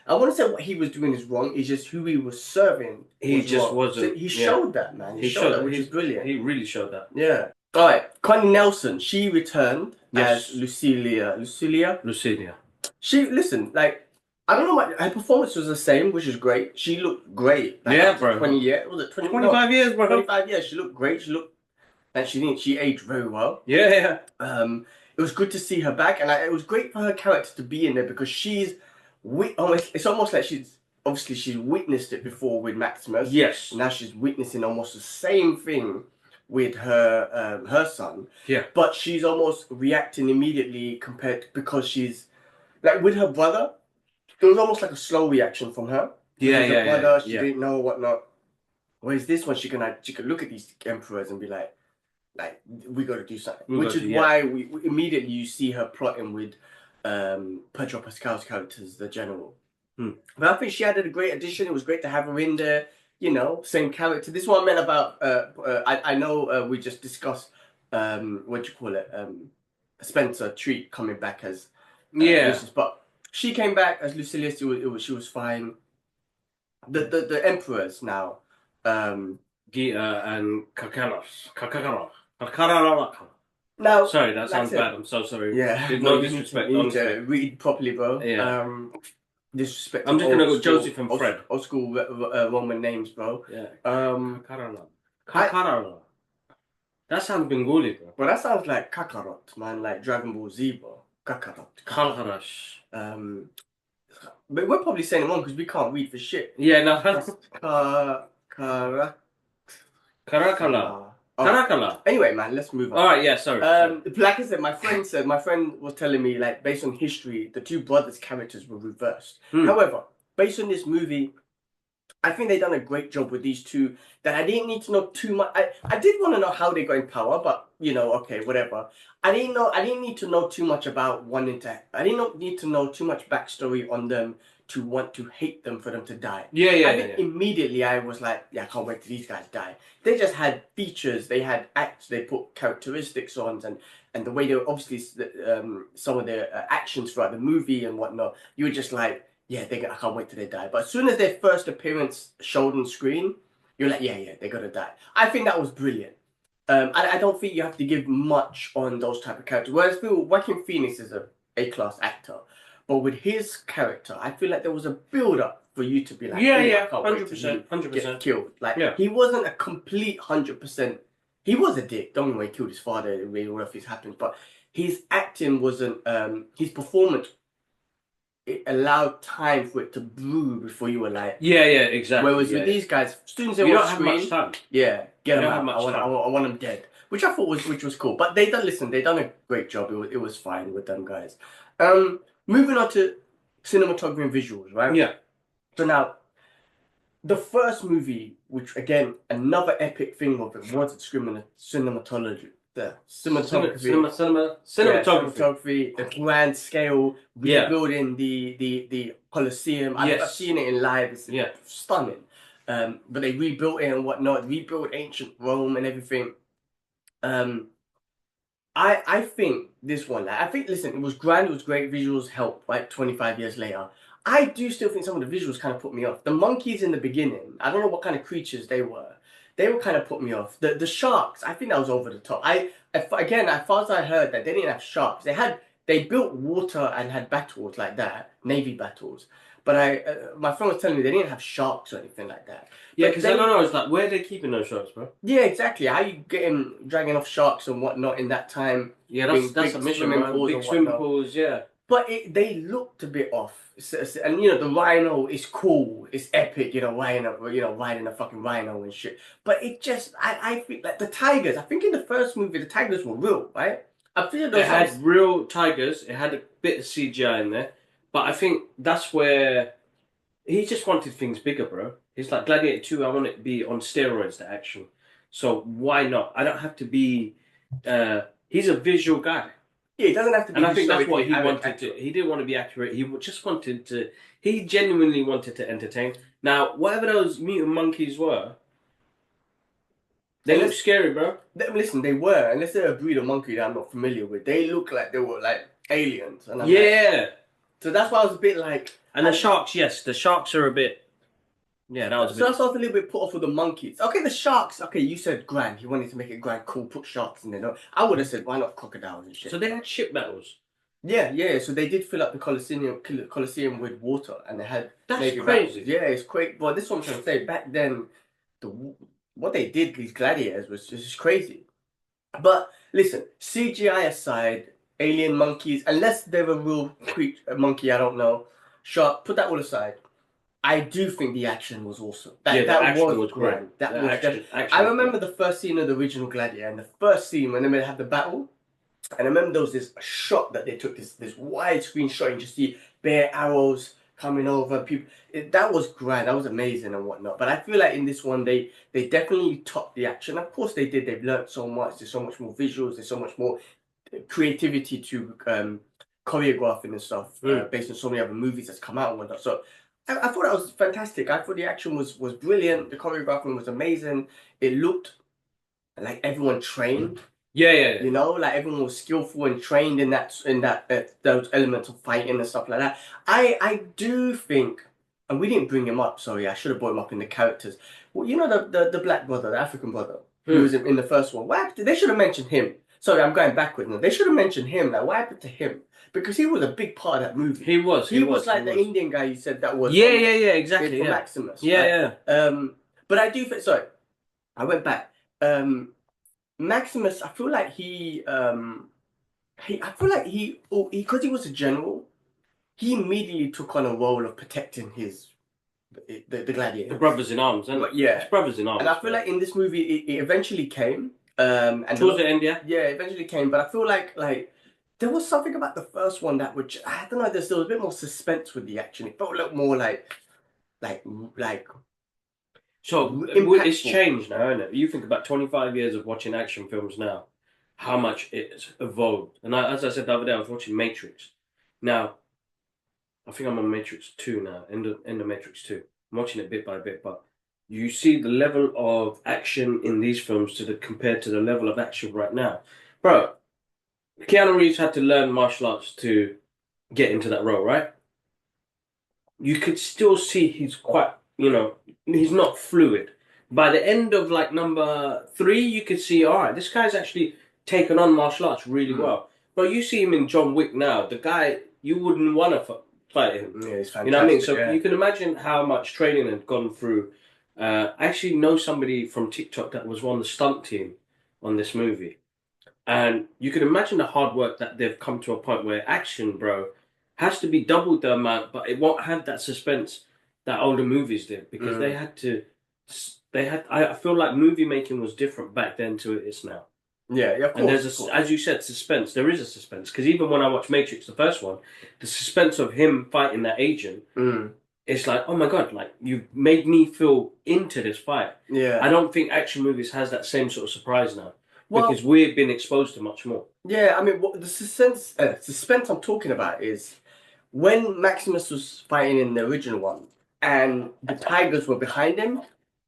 I want to say what he was doing is wrong. It's just who he was serving. He just wasn't. So he showed that, man. He showed that, which is brilliant. He really showed that. Yeah. All right, Connie Nelson. She returned Yes. as Lucilia. Lucilia. She listen like. I don't know what her performance was the same, which is great. She looked great. Like, Yeah, after bro. 20 years, was it 25 years, bro. 25 years. She looked great. She aged very well. Yeah. It was good to see her back, and it was great for her character to be in there because it's almost like she's witnessed it before with Maximus. Yes. Now she's witnessing almost the same thing with her son. Yeah. But she's almost reacting immediately because she's like with her brother. It was almost like a slow reaction from her. She didn't know whatnot. Whereas this one, she could look at these emperors and be like we got to do something. Which is why we immediately you see her plotting with Pedro Pascal's characters, the general. But I think she added a great addition. It was great to have her in there. You know, same character. This is what I meant about. I know we just discussed what do you call it? Spencer Treat coming back as Lucius, but she came back as Lucilius. She was fine. The emperors now. Gita and Kakaros. Now, sorry, that sounds bad. I'm so sorry. Yeah, no disrespect. You need to read properly, bro. Yeah. Disrespect. I'm just gonna go Joseph and Fred. Old school Roman names, bro. Yeah. Kakarot. That sounds Bengali, bro. But that sounds like Kakarot, man, like Dragon Ball Z, bro. Kakarot. Kalkarash. But we're probably saying it wrong because we can't read for shit. Yeah, no. Karakala. Anyway, man, let's move on. All right, yeah, sorry. Like I said, my friend was telling me, like, based on history, the two brothers' characters were reversed. However, based on this movie, I think they done a great job with these two. That I didn't need to know too much. I did want to know how they got in power, but you know, okay, whatever. I didn't need to know too much about I didn't need to know too much backstory on them to want to hate them for them to die. Immediately I was like, yeah, I can't wait till these guys die. They just had features, they had acts, they put characteristics on, and the way they were obviously some of their actions throughout the movie and whatnot. You were just like, yeah, I can't wait till they die. But as soon as their first appearance showed on screen, you're like, yeah, they're gonna die. I think that was brilliant. I don't think you have to give much on those type of characters. Whereas Joaquin Phoenix is a A-class actor, but with his character, I feel like there was a build-up for you to be like, 100%, get killed. Like he wasn't a complete 100%. He was a dick. Don't know he killed his father. All of this happened, but his acting wasn't. His performance. It allowed time for it to brew before you were like, exactly. Whereas with these guys, as soon as they you were don't have much time. Yeah, get them out. I want them dead, which I thought was cool. But they done a great job. It was fine with them guys. Moving on to cinematography and visuals, right? Yeah. So now, the first movie, which again another epic thing of it, was cinematography. The cinematography, the grand scale, rebuilding the Colosseum. I've seen it in live. It's stunning. But they rebuilt it and whatnot. Rebuilt ancient Rome and everything. I think this one. Listen, it was grand. It was great. Visuals helped. Right, 25 years later. I do still think some of the visuals kind of put me off. The monkeys in the beginning. I don't know what kind of creatures they were. They were kind of put me off. The sharks, I think that was over the top. As far as I heard that they didn't have sharks. They built water and had battles like that, navy battles. But my friend was telling me they didn't have sharks or anything like that. Yeah, because I don't know. It's like, where are they keeping those sharks, bro? Yeah, exactly. How you dragging off sharks and whatnot in that time? Yeah, that's a mission, bro. Big swimming pools, yeah. But they looked a bit off. And the rhino is cool, it's epic, riding a fucking rhino and shit. But it just, I think like the tigers. I think in the first movie the tigers were real, right? I feel it had real tigers. It had a bit of CGI in there, but I think that's where he just wanted things bigger, bro. He's like Gladiator 2. I want it to be on steroids, the action. So why not? I don't have to be. He's a visual guy. Yeah, it doesn't have to be. And I think that's what he wanted to. He didn't want to be accurate. He just wanted to. He genuinely wanted to entertain. Now, whatever those mutant monkeys were, they look scary, bro. Listen, they were. Unless they're a breed of monkey that I'm not familiar with, they look like they were like aliens. And I'm so that's why I was a bit like. And the sharks, yes, the sharks are a bit. Yeah, that was a So bit. that's why I was a little bit put off with the monkeys. Okay, the sharks. Okay, you said grand. He wanted to make it grand, cool. Put sharks in there. No, I would have said why not crocodiles and shit. So they had ship battles. Yeah. So they did fill up the Colosseum with water, and they had That's maybe crazy. battles. Yeah, it's crazy. But this is what I'm trying to say. Back then, what they did these gladiators was just crazy. But listen, CGI aside, alien monkeys, unless they're a real monkey, I don't know. Shark, put that all aside. I do think the action was awesome. Yeah, the That action was was great. grand. That The was action I was remember great. the first scene of the original Gladiator, and the first scene when they had the battle. And I remember there was this shot that they took, this widescreen shot, and you just see bare arrows coming over people. That was grand. That was amazing and whatnot. But I feel like in this one, they definitely topped the action. Of course, they did. They've learned so much. There's so much more visuals. There's so much more creativity to choreographing and stuff based on so many other movies that's come out and whatnot. So I thought that was fantastic. I thought the action was brilliant. The choreographing was amazing. It looked like everyone trained. Yeah. You know, like everyone was skillful and trained in that those elements of fighting and stuff like that. I do think, and we didn't bring him up. Sorry, I should have brought him up in the characters. Well, you know the black brother, the African brother, who was in the first one. What happened? They should have mentioned him. Sorry, I'm going backwards now. They should have mentioned him. Like, what happened to him? Because he was a big part of that movie. He was. He was like the Indian guy you said that was. Yeah, exactly. For Yeah. Maximus. Yeah. But I do think. Sorry, I went back. Maximus, I feel like because he was a general, he immediately took on a role of protecting the gladiators. The brothers in arms, and yeah, it's brothers in arms. And I feel like in this movie, it eventually came. And towards the end, yeah, it eventually came. But I feel like there was something about the first one that would, I don't know, there was a bit more suspense with the action. It felt a little more like. So impactful. It's changed now, isn't it? You think about 25 years of watching action films now, how much it's evolved. And as I said the other day, I was watching Matrix. Now, I think I'm on Matrix 2 now, end of Matrix 2. I'm watching it bit by bit, but you see the level of action in these films compared to the level of action right now. Bro, Keanu Reeves had to learn martial arts to get into that role, right? You could still see he's quite, he's not fluid. By the end of like number 3, you could see, all right, this guy's actually taken on martial arts really well. But you see him in John Wick now, the guy, you wouldn't want to fight him. Yeah, he's fantastic. You know what I mean? So you can imagine how much training had gone through. I actually know somebody from TikTok that was on the stunt team on this movie. And you can imagine the hard work that they've come to a point where action, bro, has to be double the amount, but it won't have that suspense that older movies did because I feel like movie making was different back then to it is now. Yeah, of course. And there's as you said, suspense. There is a suspense because even when I watched Matrix, the first one, the suspense of him fighting that agent, it's like, oh my god, like you made me feel into this fight. Yeah, I don't think action movies has that same sort of surprise now because we've been exposed to much more. Yeah, I mean, what the suspense I'm talking about is when Maximus was fighting in the original one and the tigers were behind him.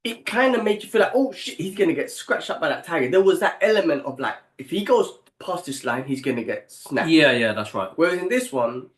It kind of made you feel like, oh shit, he's gonna get scratched up by that tiger. There was that element of like, if he goes past this line, he's gonna get snapped. Yeah, that's right. Whereas in this one,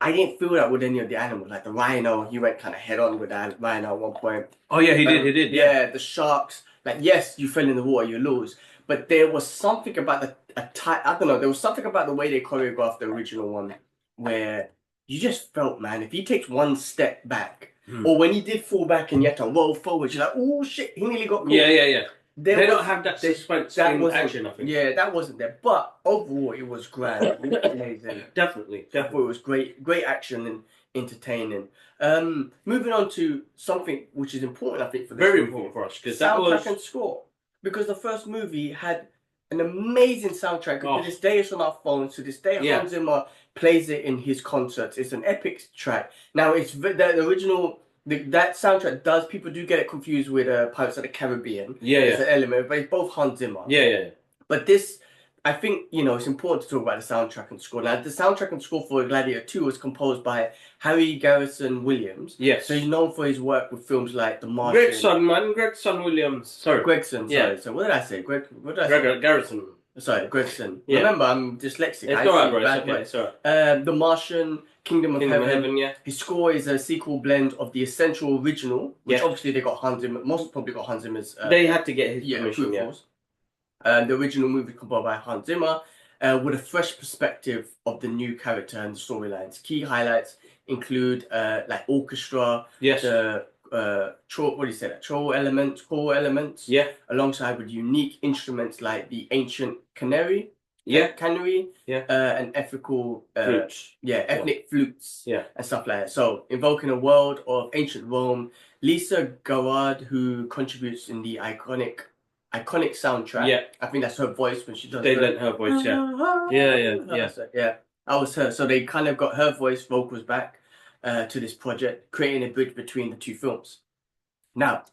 I didn't feel that with any of the animals. Like the rhino, he went kind of head on with that rhino at one point. Oh yeah, he did. Yeah, the sharks. Like yes, you fell in the water, you lose. But there was something about I don't know. There was something about the way they choreographed the original one, where you just felt, man, if he takes one step back. Or when he did fall back and you had to roll forward, you're like, oh shit, he nearly got caught. Yeah. They don't have that suspense in action, I think. Yeah, that wasn't there. But overall, it was grand. It was amazing. Definitely. It was great action and entertaining. Moving on to something which is important, I think, for this very movie. important for us because soundtrack and score. Because the first movie had an amazing soundtrack. To this day, it's on our phones. To this day, Hans Zimmer plays it in his concerts. It's an epic track. Now, it's the original. That soundtrack people do get it confused with Pirates of the Caribbean. Yeah, it's an element, but it's both Hans Zimmer. Yeah. But this, I think, it's important to talk about the soundtrack and score. Now, the soundtrack and score for Gladiator 2 was composed by Harry Gregson-Williams. Yes. So he's known for his work with films like The Martian. Gregson-Williams. Sorry. Gregson, sorry. Yeah. So what did I say? Garrison. Sorry, Gregson. Yeah. Remember, I'm dyslexic. It's alright, bro. It's okay. The Martian, Kingdom of Kingdom of Heaven. Heaven, yeah. His score is a sequel blend of the essential original, which Yeah. obviously they got Hans Zimmer. Most probably got Hans Zimmer's. They had to get his permission, yeah. approvals. The original movie composed by Hans Zimmer, with a fresh perspective of the new character and the storylines. Key highlights include like orchestra, Yes. the what do you say that? Choral elements, choral elements. Yeah. Alongside with unique instruments like the ancient canary. Yeah. Canary. Yeah. And ethical flutes. Ethnic flutes. Yeah. And stuff like that. So invoking a world of ancient Rome. Lisa Garrard, who contributes in the iconic soundtrack. Yeah. I think that's her voice when she does They lent her voice, yeah. Yeah. That was her. So they kind of got her voice vocals back to this project, creating a bridge between the two films. Now,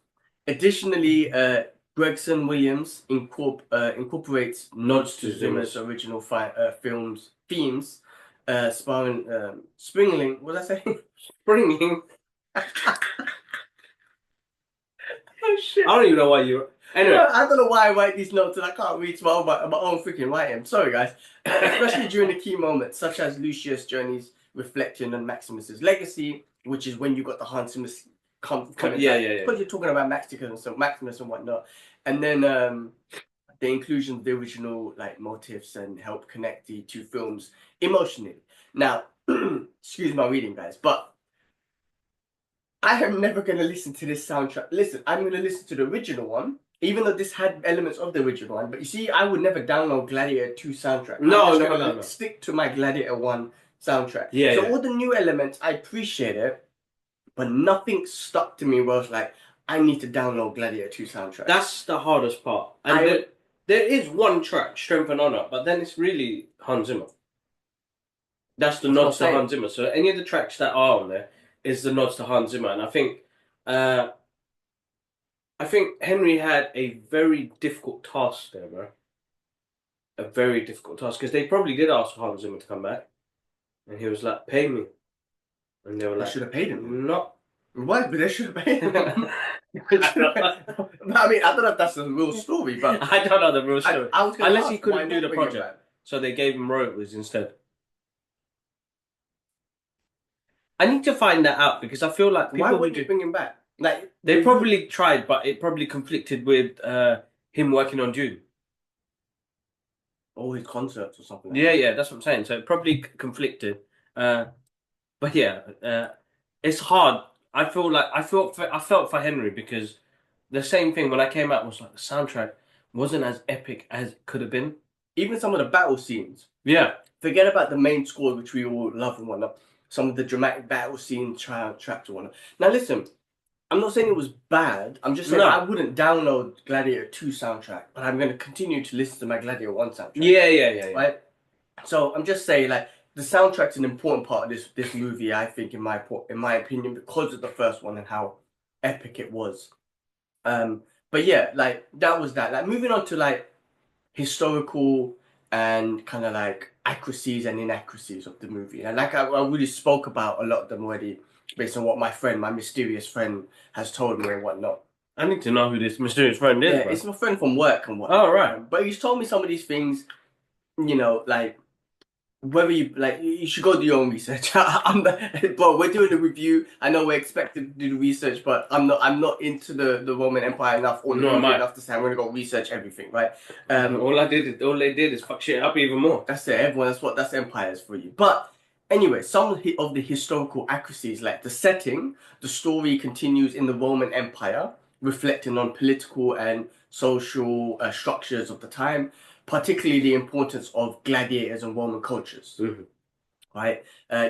additionally, Gregson-Williams incorporates nods to Zimmer's original film's themes, springling. What did I say? Springling. Oh shit! I don't even know why you. Anyway, I don't know why I write these notes and I can't read my own freaking writing. Sorry, guys. Especially during the key moments, such as Lucius' journeys reflecting on Maximus's legacy, which is when you got the Hans Zimmer because you're talking about Maximus and whatnot, and then the inclusion of the original like motifs and help connect the two films emotionally. Now, excuse my reading, guys, but I am never going to listen to this soundtrack. Listen, I'm going to listen to the original one, even though this had elements of the original one. But you see, I would never download Gladiator 2 soundtrack. No. Stick to my Gladiator 1 soundtrack. Yeah. So all the new elements, I appreciate it, but nothing stuck to me where I was like, I need to download Gladiator 2 soundtrack. That's the hardest part. And there is one track, Strength and Honor, but then it's really Hans Zimmer. That's the nods to Hans Zimmer. So any of the tracks that are on there is the nods to Hans Zimmer. And I think Henry had a very difficult task there, bro. A very difficult task. Because they probably did ask Hans Zimmer to come back. And he was like, pay me. And they were like, should have paid him. No. What? But they should have paid him. I mean, I don't know if that's the real story, but... I don't know the real story. Unless he couldn't do the project. So they gave him royalties instead. I need to find that out because I feel like people... Why would you bring him back? Like they probably tried, but it probably conflicted with him working on Dune. Or his concerts or something like that. Yeah, that's what I'm saying. So it probably conflicted. But yeah, it's hard. I felt for Henry because the same thing when I came out was like the soundtrack wasn't as epic as it could have been. Even some of the battle scenes. Yeah. Forget about the main score, which we all love and whatnot. Some of the dramatic battle scenes, traps and whatnot. Now listen, I'm not saying it was bad. I'm just saying I wouldn't download Gladiator 2 soundtrack, but I'm going to continue to listen to my Gladiator 1 soundtrack. Yeah. Right? So I'm just saying, like, the soundtrack's an important part of this movie, I think, in my opinion, because of the first one and how epic it was. But yeah, like, that was that. Like, moving on to, like, historical and kind of, like, accuracies and inaccuracies of the movie. And, like, I really spoke about a lot of them already, based on what my mysterious friend has told me and whatnot. I need to know who this mysterious friend is. Yeah, bro. It's my friend from work and whatnot. Oh, right. But he's told me some of these things, you know, like, whether you should go do your own research. But we're doing a review. I know we're expected to do the research, but I'm not into the Roman Empire enough or enough to say I'm gonna go research everything, right? All they did is fuck shit up even more. That's it. Everyone, that's empires for you. But anyway, some of the historical accuracies, like the setting, the story continues in the Roman Empire, reflecting on political and social structures of the time, particularly the importance of gladiators and Roman cultures. Mm-hmm. Right?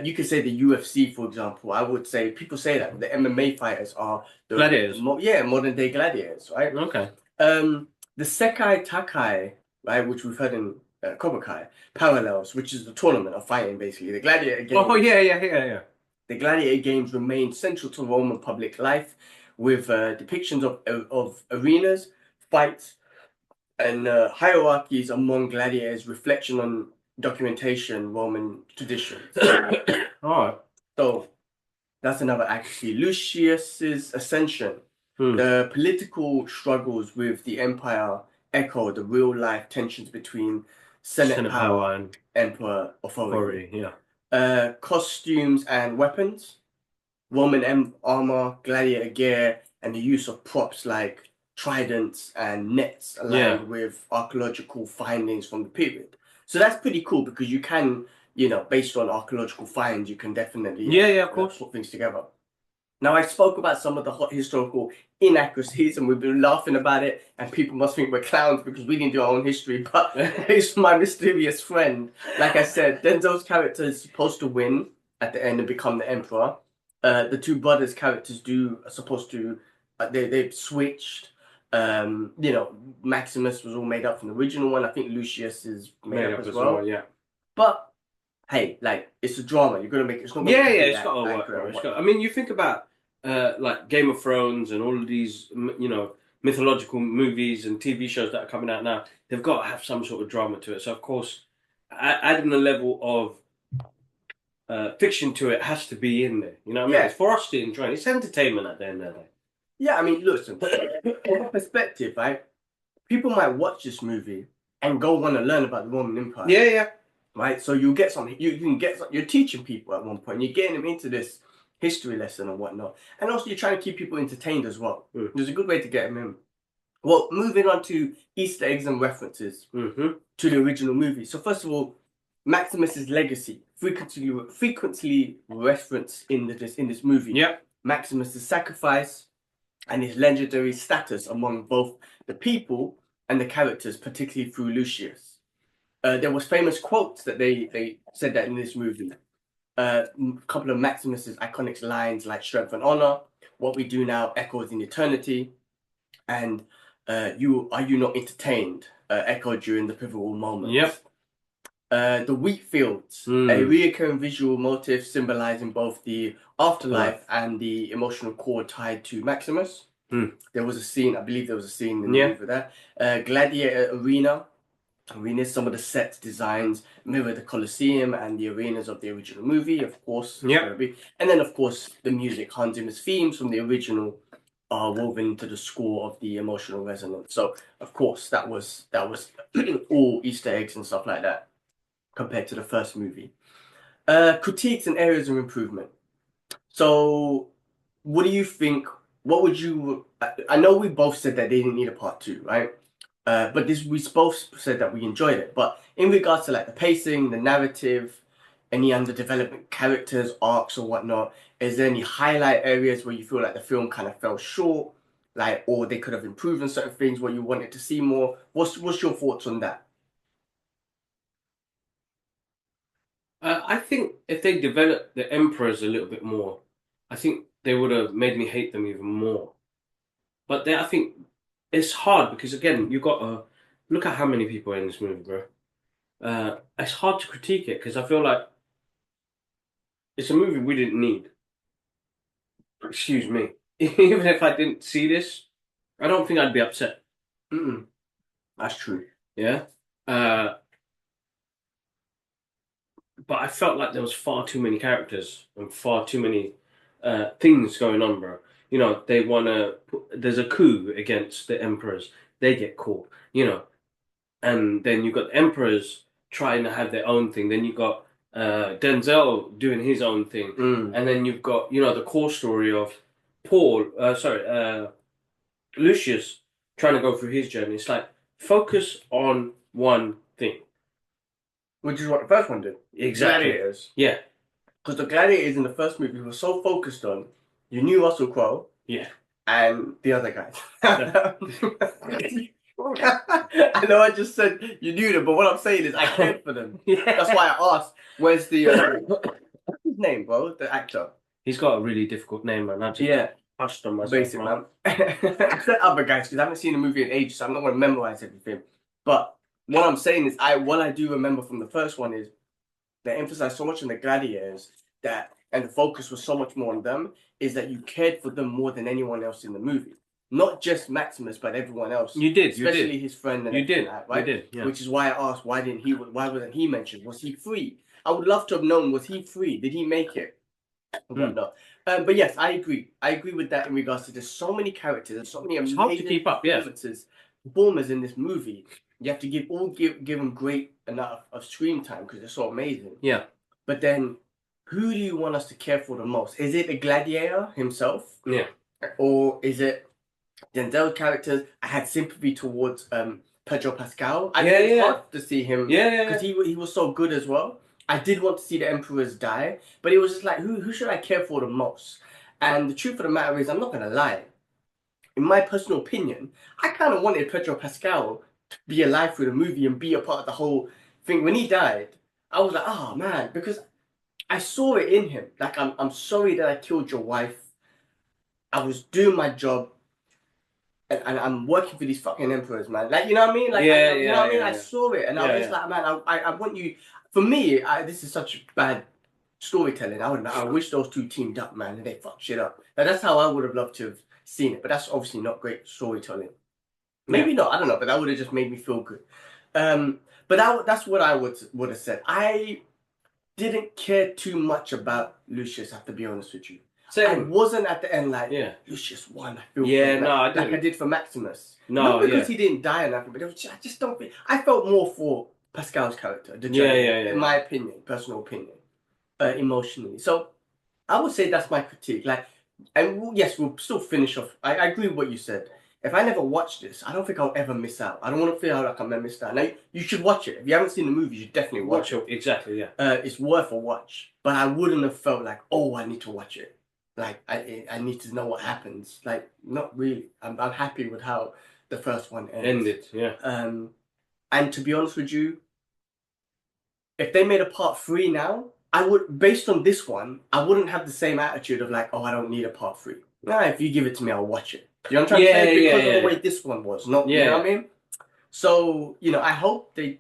You could say the UFC, for example. I would say, people say that the MMA fighters are the gladiators. Modern day gladiators, right? Okay. The Sekai Takai, right, which we've heard in Cobra Kai, parallels, which is the tournament of fighting, basically. The gladiator games. Oh, yeah. The gladiator games remain central to Roman public life, with depictions of arenas, fights, and hierarchies among gladiators, reflection on documentation, Roman tradition. Alright. So that's another accuracy. Lucius's ascension. The political struggles with the empire echo the real life tensions between Senate power and emperor authority. Yeah. Costumes and weapons, Roman armor, gladiator gear, and the use of props like tridents and nets aligned with archaeological findings from the period. So that's pretty cool because you can, based on archaeological finds, you can definitely of course. put things together. Now, I spoke about some of the hot historical inaccuracies, and we've been laughing about it, and people must think we're clowns because we didn't do our own history. But based on my mysterious friend, like I said, Denzel's character is supposed to win at the end and become the emperor. The two brothers' characters are supposed to, they've switched. Maximus was all made up from the original one. I think Lucius is made up as well. Yeah. But hey, like, it's a drama. You're gonna make it's not. It's got to work, bro. I mean, you think about like Game of Thrones and all of these, mythological movies and TV shows that are coming out now. They've got to have some sort of drama to it. So of course, adding a level of fiction to it has to be in there. You know what I mean? It's for us to enjoy. It's entertainment at the end of the day. Yeah, I mean, listen, from a perspective, right? People might watch this movie and go want to learn about the Roman Empire. Yeah. Right, so you'll get some. You can get. You're teaching people at one point. You're getting them into this history lesson and whatnot, and also you're trying to keep people entertained as well. There's a good way to get them in. Well, moving on to Easter eggs and references to the original movie. So first of all, Maximus's legacy frequently referenced in this movie. Yep. Maximus's sacrifice and his legendary status among both the people and the characters, particularly through Lucius. There was famous quotes that they said that in this movie. A couple of Maximus's iconic lines like "Strength and honor," "What we do now echoes in eternity," and "You are you not entertained?" Echoed during the pivotal moments. Yep. The wheat fields, a recurring visual motif symbolizing both the afterlife and the emotional core tied to Maximus. There was a scene, I believe there was a scene in the movie for that. Gladiator arena. Some of the set designs mirror the Colosseum and the arenas of the original movie, of course. And then, of course, the music, Hans Zimmer's themes from the original are woven into the score of the emotional resonance. So, of course, that was all Easter eggs and stuff like that compared to the first movie. Critiques and areas of improvement. So, what do you think? What would you? I know we both said that they didn't need a part 2, right? But we both said that we enjoyed it. But in regards to like the pacing, the narrative, any underdevelopment characters, arcs or whatnot, is there any highlight areas where you feel like the film kind of fell short, like, or they could have improved on certain things where you wanted to see more? What's your thoughts on that? I think if they developed the emperors a little bit more, I think they would have made me hate them even more. But I think it's hard because again, you got to look at how many people are in this movie, bro. It's hard to critique it because I feel like it's a movie we didn't need. Excuse me. Even if I didn't see this, I don't think I'd be upset. That's true. Yeah. But I felt like there was far too many characters and far too many things going on, bro. You know, they want to. There's a coup against the emperors. They get caught, and then you got the emperors trying to have their own thing. Then you got Denzel doing his own thing, and then you've got the core story of Lucius trying to go through his journey. It's like focus on one thing, which is what the first one did. Exactly. Gladiators. Yeah, because the gladiators in the first movie were so focused on. You knew Russell Crowe. Yeah. And the other guys. I know I just said you knew them, but what I'm saying is I cared for them. That's why I asked, where's the... what's his name, bro? The actor. He's got a really difficult name, man. I just touched on myself. Basic, man. I said other guys, because I haven't seen the movie in ages, so I'm not going to memorize everything. But what I'm saying is, what I do remember from the first one is they emphasized so much on the gladiators and the focus was so much more on them, is that you cared for them more than anyone else in the movie. Not just Maximus, but everyone else. You did, especially his friend. And you did, right? You did. Yeah. Which is why I asked, why wasn't he mentioned? Was he free? I would love to have known, was he free? Did he make it? Whatnot. But yes, I agree. I agree with that in regards to there's so many characters and so many amazing hard to keep up, performers in this movie. You have to give them great enough of screen time because they're so amazing. Yeah. but then who do you want us to care for the most? Is it the Gladiator himself? Yeah. Or is it Denzel characters? I had sympathy towards Pedro Pascal. I think it's hard to see him because he was so good as well. I did want to see the Emperors die, but it was just like, who should I care for the most? And the truth of the matter is, I'm not gonna lie. In my personal opinion, I kind of wanted Pedro Pascal to be alive through the movie and be a part of the whole thing. When he died, I was like, oh man, because I saw it in him. Like, I'm sorry that I killed your wife. I was doing my job. And I'm working for these fucking emperors, man. Like, you know what I mean? Like, you know what I mean? I saw it, and I was just like, man, I want you. For me, this is such bad storytelling. I wish those two teamed up, man, and they fucked shit up. Now, that's how I would have loved to have seen it, but that's obviously not great storytelling. Maybe not. I don't know, but that would have just made me feel good. But that's what I would have said. I didn't care too much about Lucius. I have to be honest with you. Same. I wasn't at the end like, Lucius won. I feel I didn't. like I did for Maximus. No, not because he didn't die or nothing, but I just don't think. I felt more for Pascal's character, the general, in my opinion, personal opinion, emotionally. So I would say that's my critique. Like, and yes, we'll still finish off. I agree with what you said. If I never watch this, I don't think I'll ever miss out. I don't want to feel like I'm gonna miss out. Now, you should watch it. If you haven't seen the movie, you should definitely watch it. Exactly, yeah. It's worth a watch. But I wouldn't have felt like, oh, I need to watch it. Like, I need to know what happens. Like, not really. I'm happy with how the first one ended. Yeah. And to be honest with you, if they made a part 3 now, I would, based on this one, I wouldn't have the same attitude of like, oh, I don't need a part 3. Nah, if you give it to me, I'll watch it. You know what I'm trying to say? Because of the way this one was, not, you know what I mean? So, I hope they.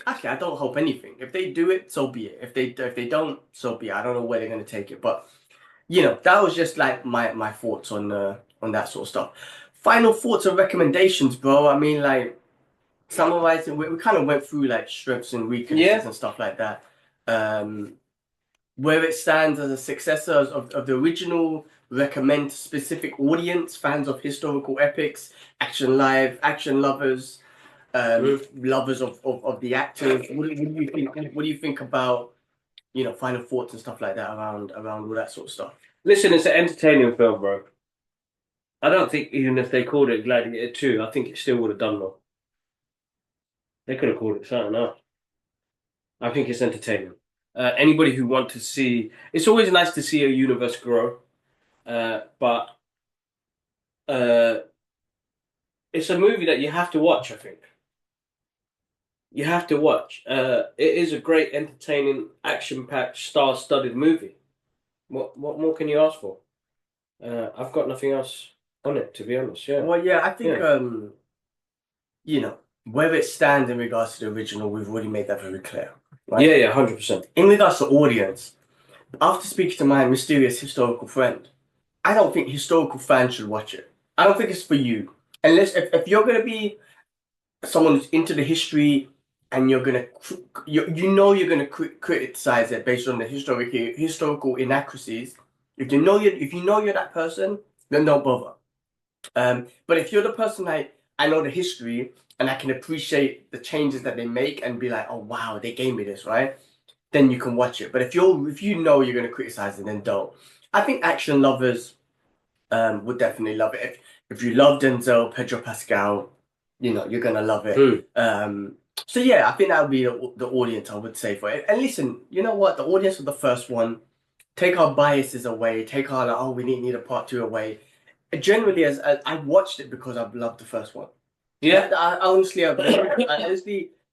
Actually, I don't hope anything. If they do it, so be it. If they don't, so be it. I don't know where they're gonna take it, but that was just like my thoughts on that sort of stuff. Final thoughts and recommendations, bro. I mean, like, summarizing, we kind of went through like strengths and weaknesses and stuff like that. Where it stands as a successor of the original, recommend to specific audience, fans of historical epics, action lovers, lovers of the actors. What do you think? What do you think about final thoughts and stuff like that around all that sort of stuff? Listen, it's an entertaining film, bro. I don't think even if they called it Gladiator 2, I think it still would have done well. They could have called it something else. I think it's entertaining. Anybody who wants to see, it's always nice to see a universe grow, but it's a movie that you have to watch. I think you have to watch. It is a great, entertaining, action-packed, star-studded movie. What more can you ask for? I've got nothing else on it, to be honest. Yeah. Well, yeah, I think where it stands in regards to the original, we've already made that very clear. Right? Yeah, 100%. In regards to audience, after speaking to my mysterious historical friend, I don't think historical fans should watch it. I don't think it's for you. Unless if you're gonna be someone who's into the history and you're gonna you're gonna criticize it based on the historical inaccuracies. If you know you're that person, then don't bother. But if you're the person like, I know the history and I can appreciate the changes that they make and be like, oh wow, they gave me this, right? Then you can watch it. But if you know you're gonna criticize it, then don't. I think action lovers would definitely love it. If you love Denzel, Pedro Pascal, you're gonna love it. So yeah, I think that would be the audience I would say for it. And listen, you know what? The audience of the first one, take our biases away, take our like, oh, we need a part 2 away. Generally, as I watched it because I loved the first one. Yeah. I honestly,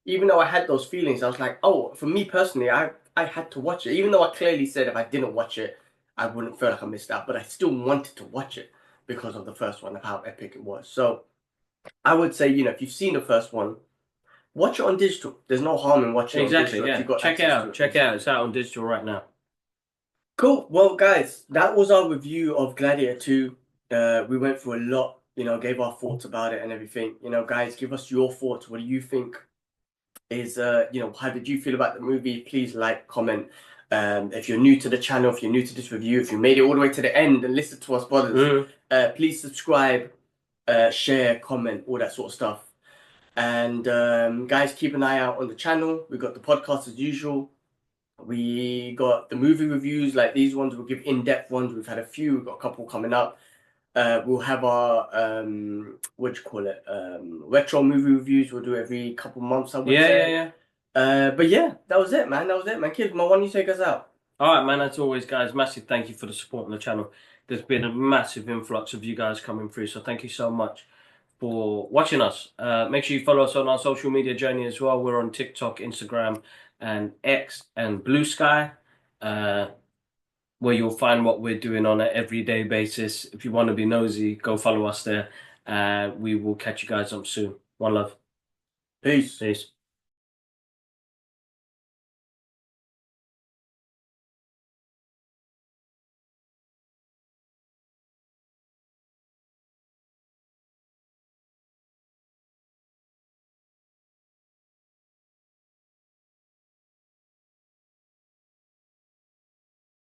even though I had those feelings, I was like, oh, for me personally, I had to watch it. Even though I clearly said if I didn't watch it, I wouldn't feel like I missed out. But I still wanted to watch it because of the first one, of how epic it was. So I would say, if you've seen the first one, watch it on digital. There's no harm in watching it on digital. Yeah. Check it out. It's out on digital right now. Cool. Well, guys, that was our review of Gladiator 2. We went through a lot, gave our thoughts about it and everything. Guys, give us your thoughts. What do you think is, how did you feel about the movie? Please like, comment. If you're new to the channel, if you're new to this review, if you made it all the way to the end and listened to us brothers, please subscribe, share, comment, all that sort of stuff. And guys, keep an eye out on the channel. We've got the podcast as usual. We got the movie reviews, like these ones. We'll give in-depth ones. We've had a few. We've got a couple coming up. We'll have our what do you call it? Retro movie reviews. We'll do every couple months, I would say. Yeah. But yeah, that was it, man. That was it, man. Kid, why don't you take us out? All right, man. As always, guys, massive thank you for the support on the channel. There's been a massive influx of you guys coming through, so thank you so much for watching us. Make sure you follow us on our social media journey as well. We're on TikTok, Instagram, and X, and Blue Sky, where you'll find what we're doing on an everyday basis. If you want to be nosy, go follow us there. We will catch you guys up soon. One love. Peace. Peace.